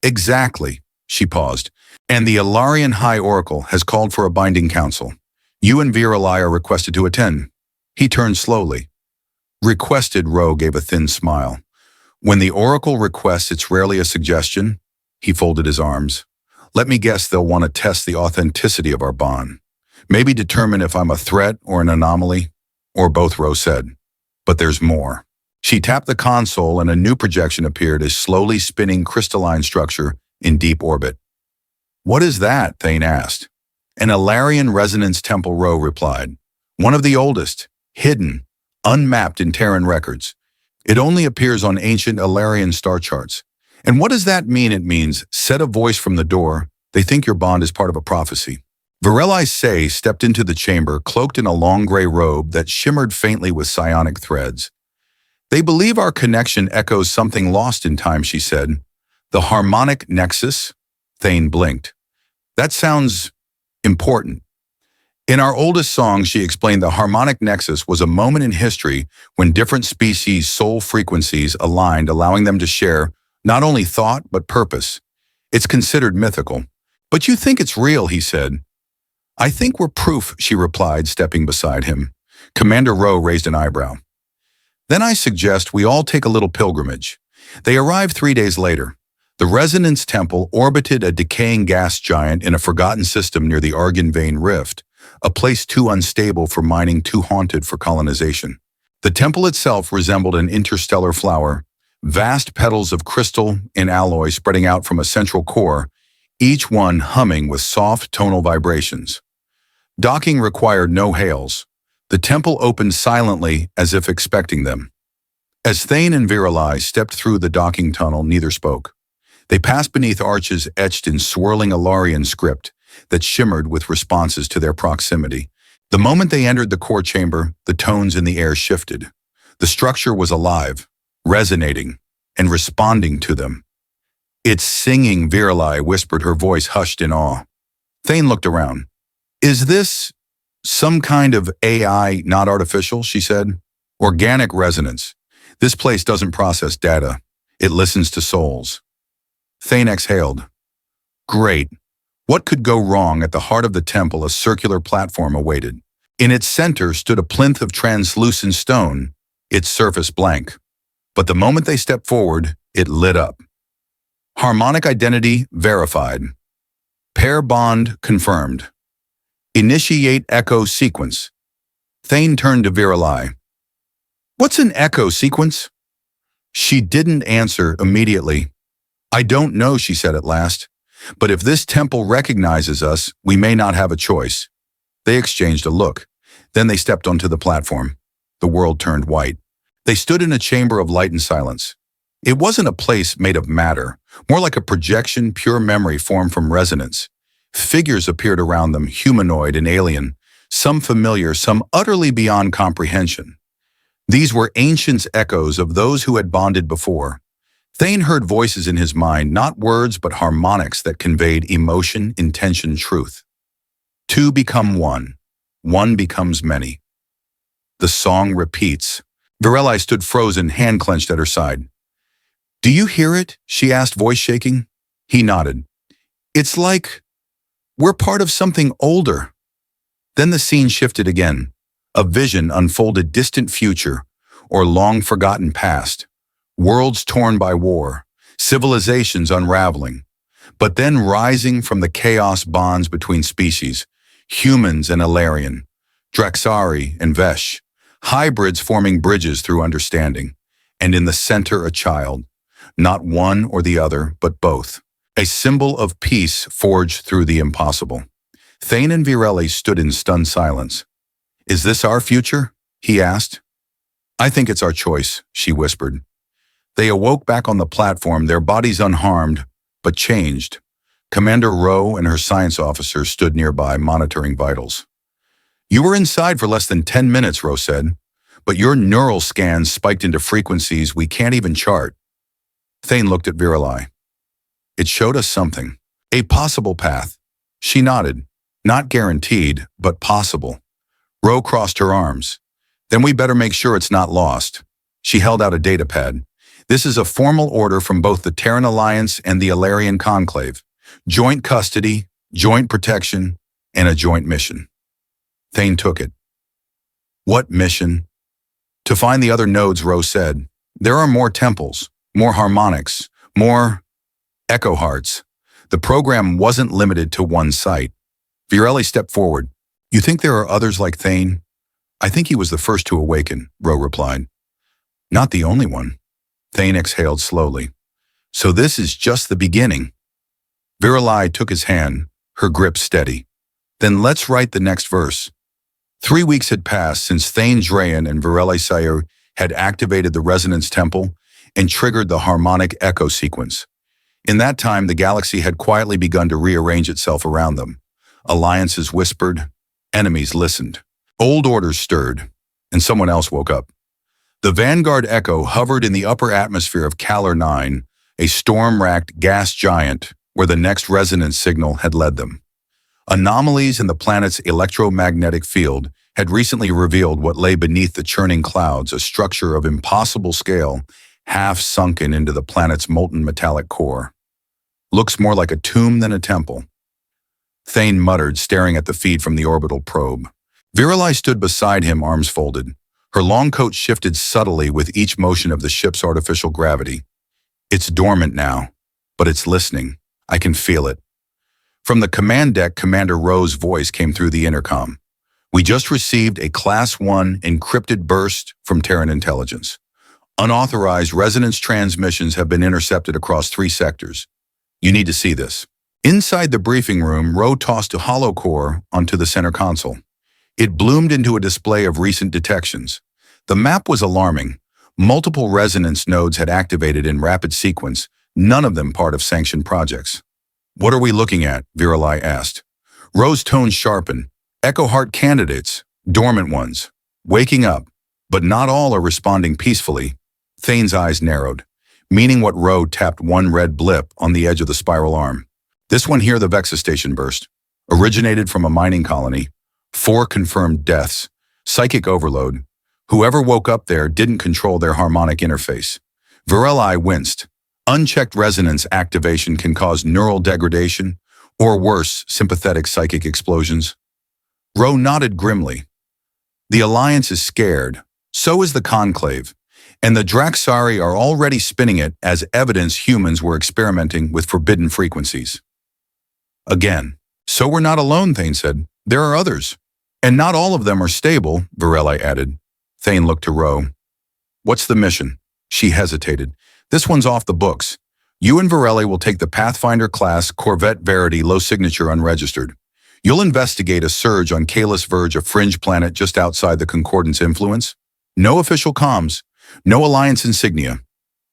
Exactly, she paused. And the Alarian High Oracle has called for a binding council. You and Virelli are requested to attend. He turned slowly. Requested, Rowe gave a thin smile. When the Oracle requests, it's rarely a suggestion. He folded his arms. Let me guess they'll want to test the authenticity of our bond. Maybe determine if I'm a threat or an anomaly. Or both, Rowe said. But there's more. She tapped the console and a new projection appeared, a slowly spinning crystalline structure in deep orbit. What is that? Thane asked. An Alarian resonance temple, Rowe replied. One of the oldest, hidden, unmapped in Terran records. It only appears on ancient Alarian star charts. And what does that mean? It means, said a voice from the door, they think your bond is part of a prophecy. Virelli Say stepped into the chamber, cloaked in a long gray robe that shimmered faintly with psionic threads. They believe our connection echoes something lost in time, she said. The harmonic nexus? Thane blinked. That sounds important. In our oldest song, she explained, the harmonic nexus was a moment in history when different species' soul frequencies aligned, allowing them to share not only thought but purpose. It's considered mythical. But you think it's real, he said. I think we're proof, she replied, stepping beside him. Commander Rowe raised an eyebrow. Then I suggest we all take a little pilgrimage. They arrived 3 days later. The Resonance Temple orbited a decaying gas giant in a forgotten system near the Argon Vein Rift, a place too unstable for mining, too haunted for colonization. The temple itself resembled an interstellar flower, vast petals of crystal and alloy spreading out from a central core, each one humming with soft tonal vibrations. Docking required no hails. The temple opened silently as if expecting them. As Thane and Virelli stepped through the docking tunnel, neither spoke. They passed beneath arches etched in swirling Alarian script that shimmered with responses to their proximity. The moment they entered the core chamber, the tones in the air shifted. The structure was alive, resonating, and responding to them. It's singing, Virelli whispered, her voice hushed in awe. Thane looked around. Is this some kind of AI, not artificial, she said. Organic resonance. This place doesn't process data. It listens to souls. Thane exhaled. Great. What could go wrong? At the heart of the temple, a circular platform awaited. In its center stood a plinth of translucent stone, its surface blank. But the moment they stepped forward, it lit up. Harmonic identity verified. Pair bond confirmed. Initiate echo sequence. Thane turned to Viralai. What's an echo sequence? She didn't answer immediately. I don't know, she said at last. But if this temple recognizes us, we may not have a choice. They exchanged a look. Then they stepped onto the platform. The world turned white. They stood in a chamber of light and silence. It wasn't a place made of matter, more like a projection, pure memory formed from resonance. Figures appeared around them, humanoid and alien, some familiar, some utterly beyond comprehension. These were ancient echoes of those who had bonded before. Thane heard voices in his mind, not words but harmonics that conveyed emotion, intention, truth. Two become one. One becomes many. The song repeats. Virelai stood frozen, hand clenched at her side. Do you hear it? She asked, voice shaking. He nodded. It's like we're part of something older. Then the scene shifted again. A vision unfolded, distant future or long-forgotten past. Worlds torn by war, civilizations unraveling. But then rising from the chaos bonds between species, humans and Ilarian, Draxari and Vesh, hybrids forming bridges through understanding. And in the center a child, not one or the other, but both. A symbol of peace forged through the impossible. Thane and Virelli stood in stunned silence. Is this our future? He asked. I think it's our choice, she whispered. They awoke back on the platform, their bodies unharmed, but changed. Commander Rowe and her science officer stood nearby, monitoring vitals. You were inside for less than 10 minutes, Rowe said, but your neural scans spiked into frequencies we can't even chart. Thane looked at Virelai. It showed us something. A possible path. She nodded. Not guaranteed, but possible. Rowe crossed her arms. Then we better make sure it's not lost. She held out a data pad. This is a formal order from both the Terran Alliance and the Ilarian Conclave. Joint custody, joint protection, and a joint mission. Thane took it. What mission? To find the other nodes, Rowe said. There are more temples, more harmonics, more echo hearts. The program wasn't limited to one site. Virelli stepped forward. You think there are others like Thane? I think he was the first to awaken, Rowe replied. Not the only one. Thane exhaled slowly. So this is just the beginning. Virelai took his hand, her grip steady. Then let's write the next verse. 3 weeks had passed since Thane Drayan and Virelli Sayer had activated the Resonance Temple and triggered the harmonic echo sequence. In that time, the galaxy had quietly begun to rearrange itself around them. Alliances whispered, enemies listened. Old orders stirred, and someone else woke up. The Vanguard Echo hovered in the upper atmosphere of Calor 9, a storm-racked gas giant where the next resonance signal had led them. Anomalies in the planet's electromagnetic field had recently revealed what lay beneath the churning clouds, a structure of impossible scale, half sunken into the planet's molten metallic core. Looks more like a tomb than a temple. Thane muttered, staring at the feed from the orbital probe. Virelai stood beside him, arms folded. Her long coat shifted subtly with each motion of the ship's artificial gravity. It's dormant now, but it's listening. I can feel it. From the command deck, Commander Rowe's voice came through the intercom. We just received a Class 1 encrypted burst from Terran intelligence. Unauthorized resonance transmissions have been intercepted across 3 sectors. You need to see this. Inside the briefing room, Rowe tossed a hollow core onto the center console. It bloomed into a display of recent detections. The map was alarming. Multiple resonance nodes had activated in rapid sequence, none of them part of sanctioned projects. What are we looking at? Virelai asked. Rowe's tone sharpened. Echo heart candidates, dormant ones, waking up, but not all are responding peacefully. Thane's eyes narrowed, meaning what Rowe tapped one red blip on the edge of the spiral arm. This one here, the Vexa station burst, originated from a mining colony. 4 confirmed deaths, psychic overload. Whoever woke up there didn't control their harmonic interface. Virelai winced. Unchecked resonance activation can cause neural degradation, or worse, sympathetic psychic explosions. Ro nodded grimly. The Alliance is scared. So is the Conclave. And the Draxari are already spinning it as evidence humans were experimenting with forbidden frequencies. Again, so we're not alone, Thane said. There are others. And not all of them are stable, Virelli added. Thane looked to Ro. What's the mission? She hesitated. This one's off the books. You and Virelli will take the Pathfinder class Corvette Verity low signature unregistered. You'll investigate a surge on Kalis Verge, a fringe planet just outside the Concordance influence. No official comms. No Alliance insignia.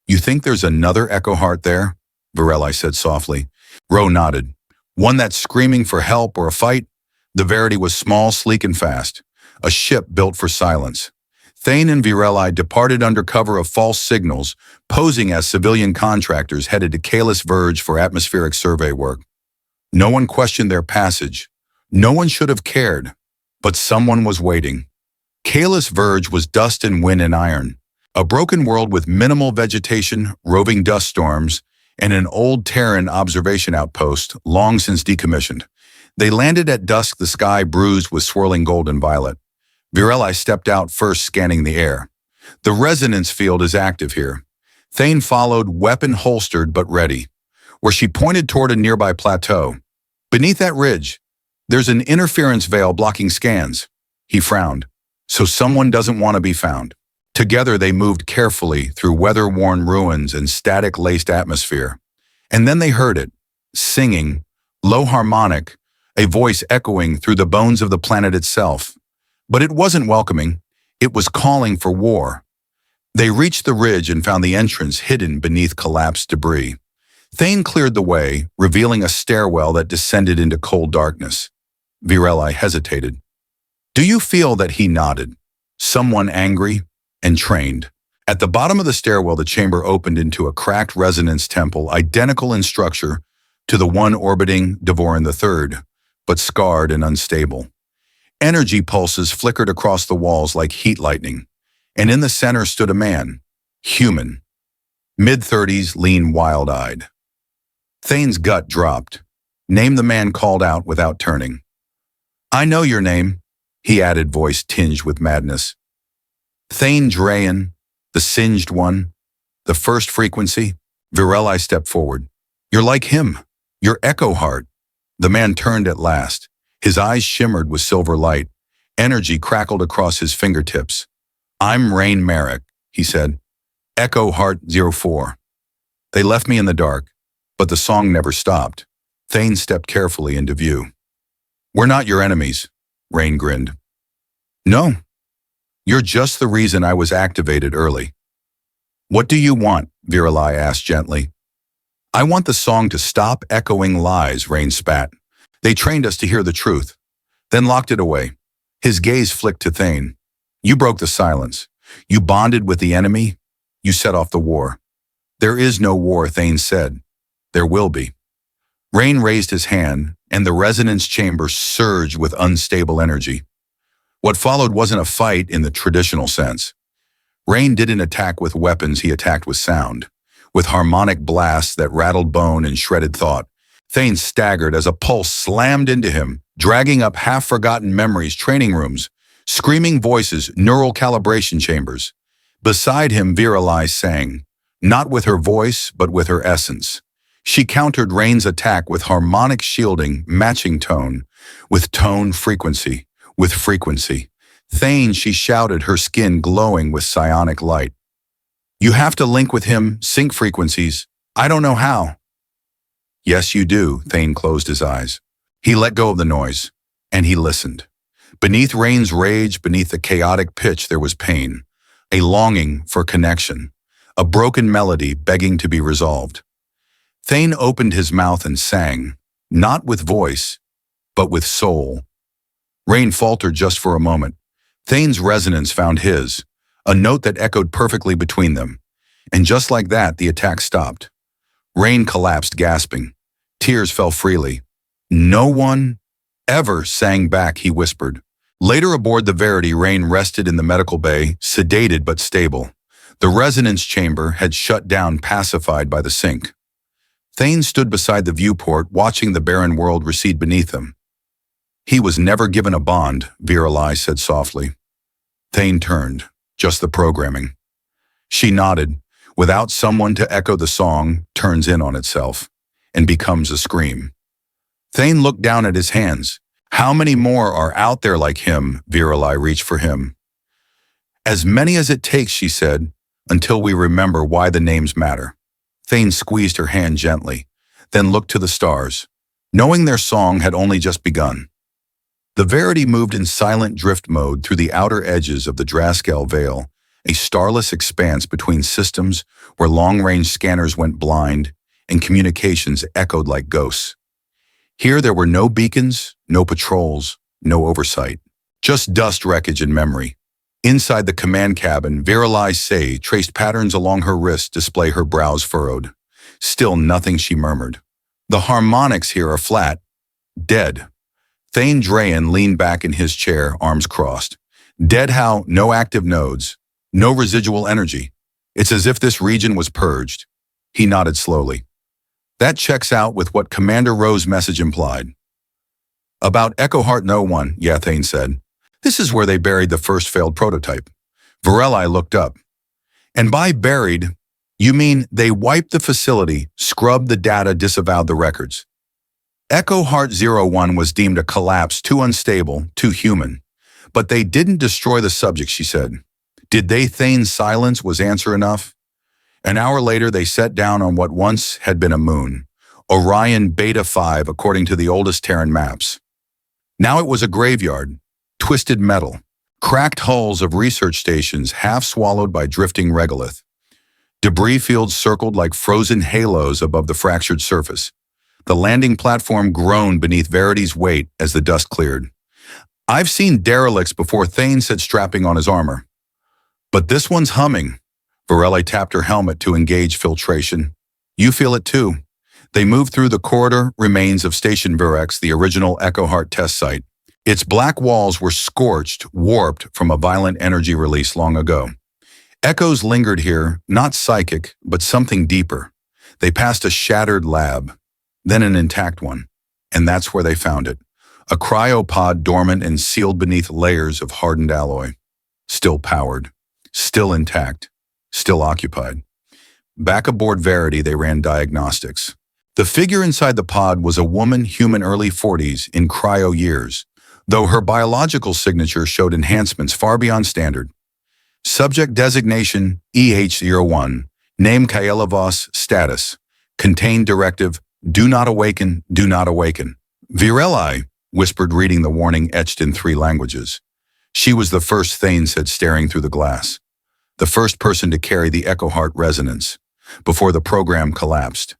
You think there's another Echo Heart there? Virelli said softly. Ro nodded. One that's screaming for help or a fight? The Verity was small, sleek, and fast. A ship built for silence. Thane and Virelli departed under cover of false signals, posing as civilian contractors headed to Kalis Verge for atmospheric survey work. No one questioned their passage. No one should have cared. But someone was waiting. Kalis Verge was dust and wind and iron. A broken world with minimal vegetation, roving dust storms, and an old Terran observation outpost, long since decommissioned. They landed at dusk, the sky bruised with swirling gold and violet. Virelli stepped out first, scanning the air. The resonance field is active here. Thane followed, weapon holstered but ready, where she pointed toward a nearby plateau. Beneath that ridge, there's an interference veil blocking scans. He frowned. So someone doesn't want to be found. Together they moved carefully through weather-worn ruins and static-laced atmosphere. And then they heard it, singing, low harmonic, a voice echoing through the bones of the planet itself. But it wasn't welcoming. It was calling for war. They reached the ridge and found the entrance hidden beneath collapsed debris. Thane cleared the way, revealing a stairwell that descended into cold darkness. Virelli hesitated. Do you feel that he nodded? Someone angry and trained. At the bottom of the stairwell, the chamber opened into a cracked resonance temple, identical in structure to the one orbiting Devorin III, but scarred and unstable. Energy pulses flickered across the walls like heat lightning, and in the center stood a man, human, mid-30s, lean, wild-eyed. Thane's gut dropped. Name the man called out without turning. I know your name, he added, voice tinged with madness. Thane Drayan, the singed one, the first frequency. Virelli stepped forward. You're like him. You're Echo Heart. The man turned at last. His eyes shimmered with silver light. Energy crackled across his fingertips. I'm Rain Merrick, he said. Echo Heart 04. They left me in the dark, but the song never stopped. Thane stepped carefully into view. We're not your enemies, Rain grinned. No. You're just the reason I was activated early. What do you want? Virelli asked gently. I want the song to stop echoing lies, Rain spat. They trained us to hear the truth, then locked it away. His gaze flicked to Thane. You broke the silence. You bonded with the enemy. You set off the war. There is no war, Thane said. There will be. Rain raised his hand, and the resonance chamber surged with unstable energy. What followed wasn't a fight in the traditional sense. Rain didn't attack with weapons, he attacked with sound, with harmonic blasts that rattled bone and shredded thought. Thane staggered as a pulse slammed into him, dragging up half-forgotten memories, training rooms, screaming voices, neural calibration chambers. Beside him, Virelli sang, not with her voice, but with her essence. She countered Rain's attack with harmonic shielding, matching tone, with tone frequency, with frequency. Thane, she shouted, her skin glowing with psionic light. You have to link with him, sync frequencies. I don't know how. Yes, you do, Thane closed his eyes. He let go of the noise, and he listened. Beneath Rain's rage, beneath the chaotic pitch, there was pain, a longing for connection, a broken melody begging to be resolved. Thane opened his mouth and sang, not with voice, but with soul. Rain faltered just for a moment. Thane's resonance found his, a note that echoed perfectly between them. And just like that, the attack stopped. Rain collapsed, gasping. Tears fell freely. No one ever sang back, he whispered. Later aboard the Verity, Rain rested in the medical bay, sedated but stable. The resonance chamber had shut down, pacified by the sink. Thane stood beside the viewport, watching the barren world recede beneath him. He was never given a bond, Virali said softly. Thane turned. Just the programming. She nodded. Without someone to echo, the song turns in on itself and becomes a scream. Thane looked down at his hands. How many more are out there like him? Virali reached for him. As many as it takes, she said, until we remember why the names matter. Thane squeezed her hand gently, then looked to the stars, knowing their song had only just begun. The Verity moved in silent drift mode through the outer edges of the Draskel Veil, a starless expanse between systems where long-range scanners went blind and communications echoed like ghosts. Here there were no beacons, no patrols, no oversight, just dust, wreckage, and memory. Inside the command cabin, Virali Say traced patterns along her wrist, display her brows furrowed. Still nothing, she murmured. The harmonics here are flat, dead. Thane Drayan leaned back in his chair, arms crossed. Dead how? No active nodes, no residual energy. It's as if this region was purged. He nodded slowly. That checks out with what Commander Rowe's message implied. About Echo Heart no one, yeah, Thane said. This is where they buried the first failed prototype. Virali looked up. And by buried, you mean they wiped the facility, scrubbed the data, disavowed the records. Echo Heart 01 was deemed a collapse, too unstable, too human. But they didn't destroy the subject, she said. Did they? Thane's silence was answer enough. An hour later, they set down on what once had been a moon, Orion Beta 5, according to the oldest Terran maps. Now it was a graveyard, twisted metal, cracked hulls of research stations half swallowed by drifting regolith. Debris fields circled like frozen halos above the fractured surface. The landing platform groaned beneath Verity's weight as the dust cleared. I've seen derelicts before, Thane said, strapping on his armor. But this one's humming. Virali tapped her helmet to engage filtration. You feel it too. They moved through the corridor remains of Station Virex, the original Echo Heart test site. Its black walls were scorched, warped from a violent energy release long ago. Echoes lingered here, not psychic, but something deeper. They passed a shattered lab, then an intact one, and that's where they found it. A cryopod dormant and sealed beneath layers of hardened alloy. Still powered, still intact, still occupied. Back aboard Verity, they ran diagnostics. The figure inside the pod was a woman, human, early 40s, in cryo years, though her biological signature showed enhancements far beyond standard. Subject designation EH01, name Kaela Voss, status, contained directive, do not awaken, do not awaken. Virali whispered, reading the warning etched in 3 languages. She was the first, Thane said, staring through the glass. The first person to carry the Echo Heart resonance, before the program collapsed.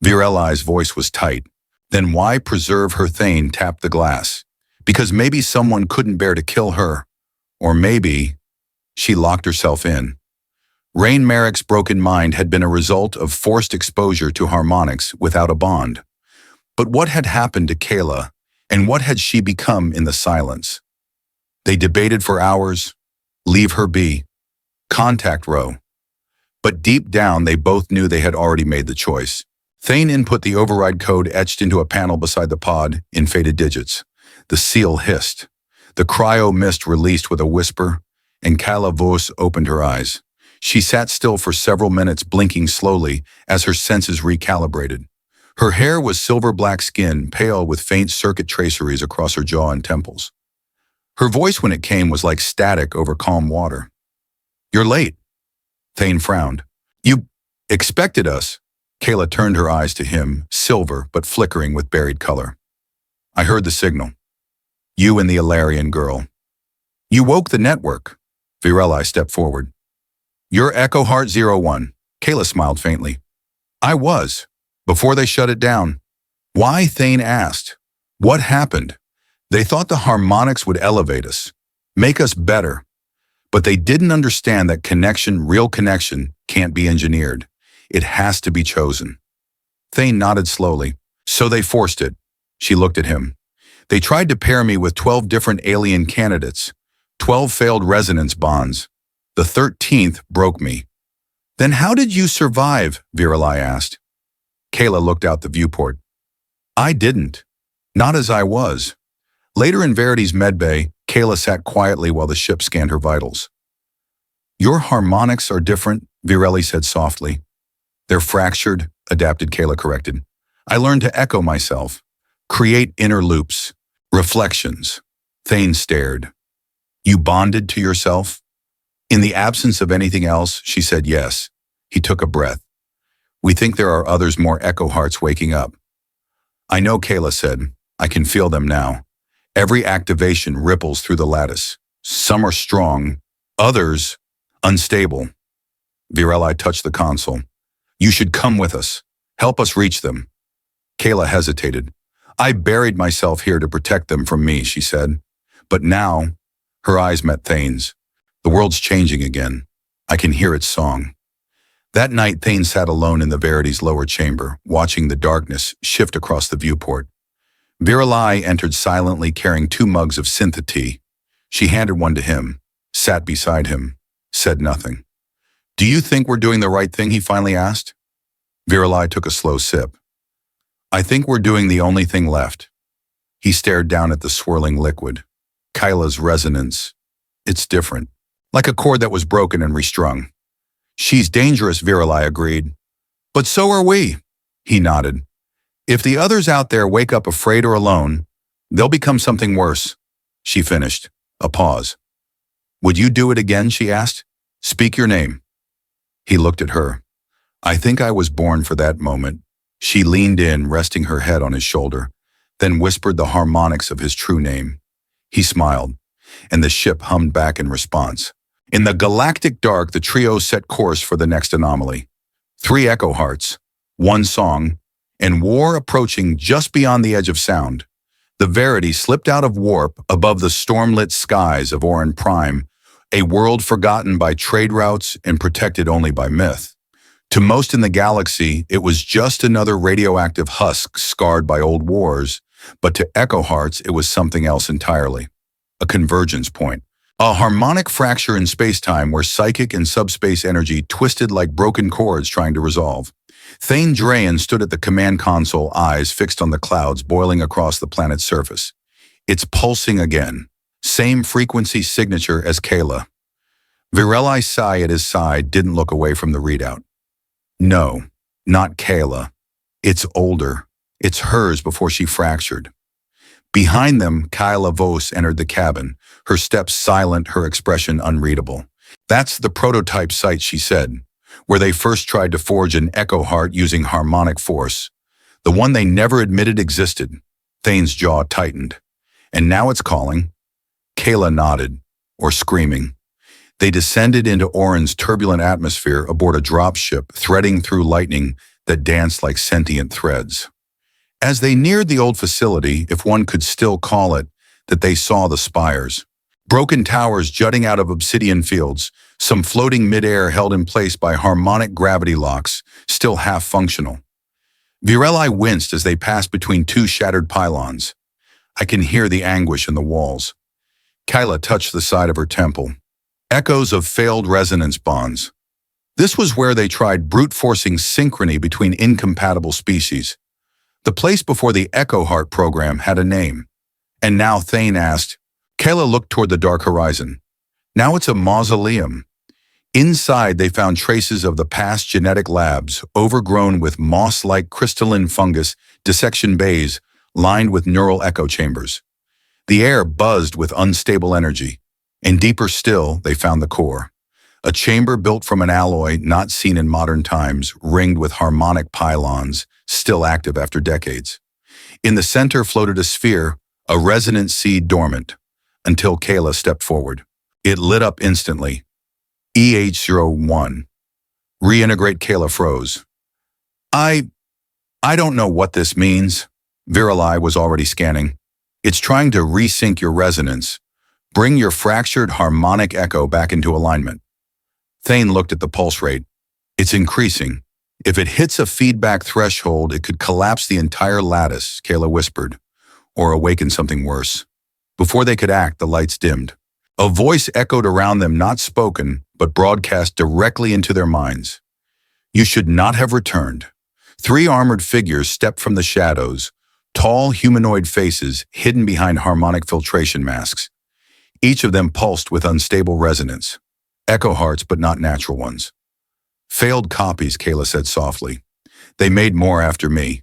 Virali's voice was tight. Then why preserve her? Thane tapped the glass. Because maybe someone couldn't bear to kill her. Or maybe she locked herself in. Rain Merrick's broken mind had been a result of forced exposure to harmonics without a bond. But what had happened to Kayla, and what had she become in the silence? They debated for hours. Leave her be. Contact Rowe. But deep down, they both knew they had already made the choice. Thane input the override code etched into a panel beside the pod in faded digits. The seal hissed. The cryo mist released with a whisper, and Kaela Voss opened her eyes. She sat still for several minutes, blinking slowly as her senses recalibrated. Her hair was silver-black skin, pale with faint circuit traceries across her jaw and temples. Her voice, when it came, was like static over calm water. You're late. Thane frowned. You expected us. Kayla turned her eyes to him, silver but flickering with buried color. I heard the signal. You and the Ilarian girl. You woke the network. Virali stepped forward. You're Echo Heart 01. Kayla smiled faintly. I was, before they shut it down. Why? Thane asked. What happened? They thought the harmonics would elevate us, make us better. But they didn't understand that connection, real connection, can't be engineered. It has to be chosen. Thane nodded slowly. So they forced it. She looked at him. They tried to pair me with 12 different alien candidates, 12 failed resonance bonds. The 13th broke me. Then how did you survive? Viralai asked. Kayla looked out the viewport. I didn't. Not as I was. Later in Verity's medbay, Kayla sat quietly while the ship scanned her vitals. Your harmonics are different, Virelli said softly. They're fractured, adapted Kayla corrected. I learned to echo myself, create inner loops, reflections. Thane stared. You bonded to yourself? In the absence of anything else, she said yes. He took a breath. We think there are others more echo hearts waking up. I know, Kayla said. I can feel them now. Every activation ripples through the lattice. Some are strong, others unstable. Virelli touched the console. You should come with us. Help us reach them. Kayla hesitated. I buried myself here to protect them from me, she said. But now, her eyes met Thane's. The world's changing again. I can hear its song. That night, Thane sat alone in the Verity's lower chamber, watching the darkness shift across the viewport. Virelai entered silently carrying 2 mugs of syntha tea. She handed one to him, sat beside him, said nothing. Do you think we're doing the right thing? He finally asked. Virelai took a slow sip. I think we're doing the only thing left. He stared down at the swirling liquid. Kyla's resonance. It's different. Like a chord that was broken and restrung. She's dangerous, Virelai agreed. But so are we. He nodded. If the others out there wake up afraid or alone, they'll become something worse. She finished. A pause. Would you do it again? She asked. Speak your name. He looked at her. I think I was born for that moment. She leaned in, resting her head on his shoulder, then whispered the harmonics of his true name. He smiled, and the ship hummed back in response. In the galactic dark, the trio set course for the next anomaly. 3 echo hearts, 1 song, and war approaching just beyond the edge of sound. The Verity slipped out of warp above the storm-lit skies of Orin Prime, a world forgotten by trade routes and protected only by myth. To most in the galaxy, it was just another radioactive husk scarred by old wars, but to Echo Hearts, it was something else entirely. A convergence point. A harmonic fracture in space-time where psychic and subspace energy twisted like broken chords trying to resolve. Thane Drayan stood at the command console, eyes fixed on the clouds boiling across the planet's surface. It's pulsing again. Same frequency signature as Kayla. Virelai Sai at his side didn't look away from the readout. No, not Kayla. It's older. It's hers before she fractured. Behind them, Kyla Vos entered the cabin, her steps silent, her expression unreadable. That's the prototype site, she said, where they first tried to forge an echo heart using harmonic force. The one they never admitted existed. Thane's jaw tightened. And now it's calling. Kayla nodded, or screaming. They descended into Orin's turbulent atmosphere aboard a dropship, threading through lightning that danced like sentient threads. As they neared the old facility, if one could still call it, that they saw the spires. Broken towers jutting out of obsidian fields, some floating midair held in place by harmonic gravity locks, still half functional. Virelai winced as they passed between 2 shattered pylons. I can hear the anguish in the walls. Kyla touched the side of her temple. Echoes of failed resonance bonds. This was where they tried brute-forcing synchrony between incompatible species. The place before the Echo Heart program had a name. And now Thane asked. Kayla looked toward the dark horizon. Now it's a mausoleum. Inside, they found traces of the past genetic labs, overgrown with moss-like crystalline fungus, dissection bays, lined with neural echo chambers. The air buzzed with unstable energy. And deeper still, they found the core. A chamber built from an alloy not seen in modern times, ringed with harmonic pylons, still active after decades. In the center floated a sphere, a resonant seed dormant, until Kayla stepped forward. It lit up instantly. EH01. Reintegrate. Kayla froze. I don't know what this means. Virelai was already scanning. It's trying to resync your resonance. Bring your fractured harmonic echo back into alignment. Thane looked at the pulse rate. It's increasing. If it hits a feedback threshold, it could collapse the entire lattice, Kayla whispered, or awaken something worse. Before they could act, the lights dimmed. A voice echoed around them, not spoken, but broadcast directly into their minds. You should not have returned. Three armored figures stepped from the shadows, tall humanoid faces hidden behind harmonic filtration masks. Each of them pulsed with unstable resonance. Echo hearts, but not natural ones. Failed copies, Kayla said softly. They made more after me.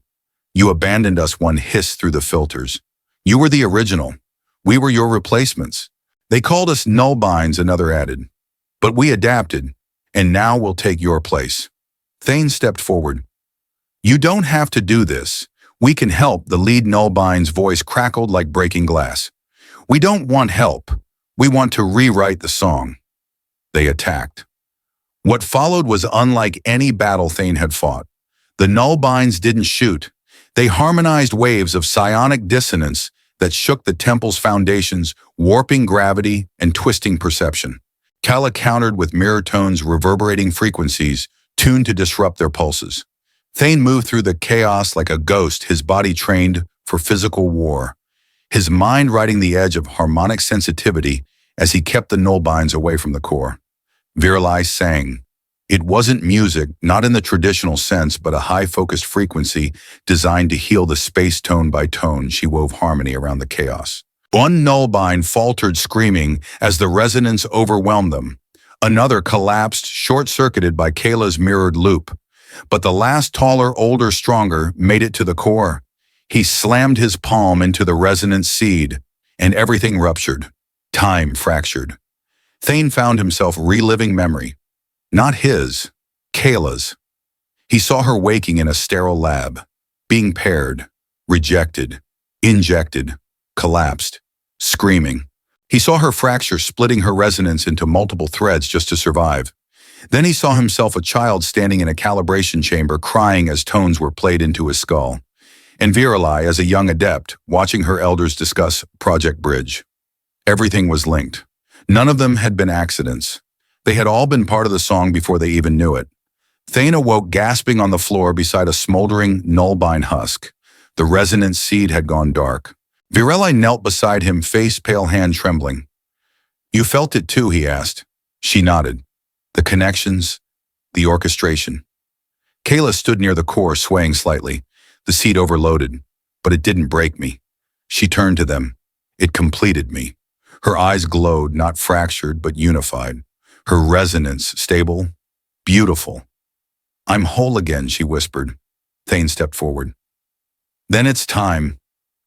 You abandoned us, one hissed through the filters. You were the original. We were your replacements. They called us nullbinds, another added. But we adapted, and now we'll take your place. Thane stepped forward. You don't have to do this. We can help, the lead nullbind's voice crackled like breaking glass. We don't want help. We want to rewrite the song. They attacked. What followed was unlike any battle Thane had fought. The nullbinds didn't shoot. They harmonized waves of psionic dissonance that shook the temple's foundations, warping gravity and twisting perception. Kala countered with mirror tones, reverberating frequencies, tuned to disrupt their pulses. Thane moved through the chaos like a ghost, his body trained for physical war, his mind riding the edge of harmonic sensitivity as he kept the nullbinds away from the core. Virali sang. It wasn't music, not in the traditional sense, but a high-focused frequency designed to heal the space tone by tone. She wove harmony around the chaos. One nullbind faltered, screaming as the resonance overwhelmed them. Another collapsed, short-circuited by Kayla's mirrored loop. But the last, taller, older, stronger, made it to the core. He slammed his palm into the resonant seed, and everything ruptured. Time fractured. Thane found himself reliving memory. Not his, Kayla's. He saw her waking in a sterile lab, being paired, rejected, injected, collapsed, screaming. He saw her fracture, splitting her resonance into multiple threads just to survive. Then he saw himself a child standing in a calibration chamber, crying as tones were played into his skull. And Virali as a young adept, watching her elders discuss Project Bridge. Everything was linked. None of them had been accidents. They had all been part of the song before they even knew it. Thane awoke gasping on the floor beside a smoldering nullbind husk. The resonant seed had gone dark. Virali knelt beside him, face pale, hand trembling. You felt it too, he asked. She nodded. The connections, the orchestration. Kayla stood near the core, swaying slightly. The seed overloaded, but it didn't break me. She turned to them. It completed me. Her eyes glowed, not fractured, but unified. Her resonance stable, beautiful. I'm whole again, she whispered. Thane stepped forward. Then it's time.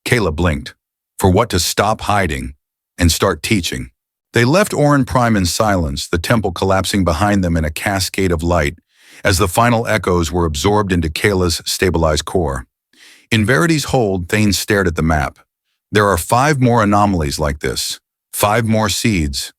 Kayla blinked. For what to stop hiding and start teaching. They left Orin Prime in silence, the temple collapsing behind them in a cascade of light, as the final echoes were absorbed into Kayla's stabilized core. In Verity's hold, Thane stared at the map. There are 5 more anomalies like this, 5 more seeds.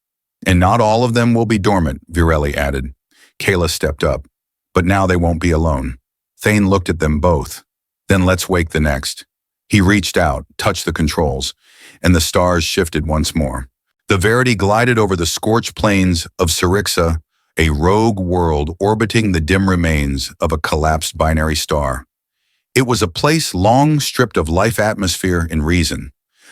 And not all of them will be dormant, Virali added. Kayla stepped up. But now they won't be alone. Thane looked at them both. Then let's wake the next. He reached out, touched the controls, and the stars shifted once more. The Verity glided over the scorched plains of Syrixa, a rogue world orbiting the dim remains of a collapsed binary star. It was a place long stripped of life, atmosphere, and reason.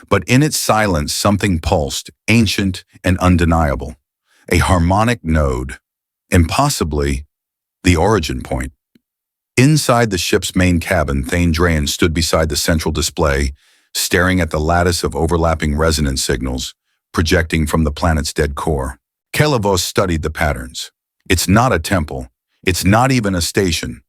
But in its silence, something pulsed, ancient and undeniable. A harmonic node, and possibly the origin point. Inside the ship's main cabin, Thane Drayan stood beside the central display, staring at the lattice of overlapping resonance signals, projecting from the planet's dead core. Kelavos studied the patterns. It's not a temple. It's not even a station.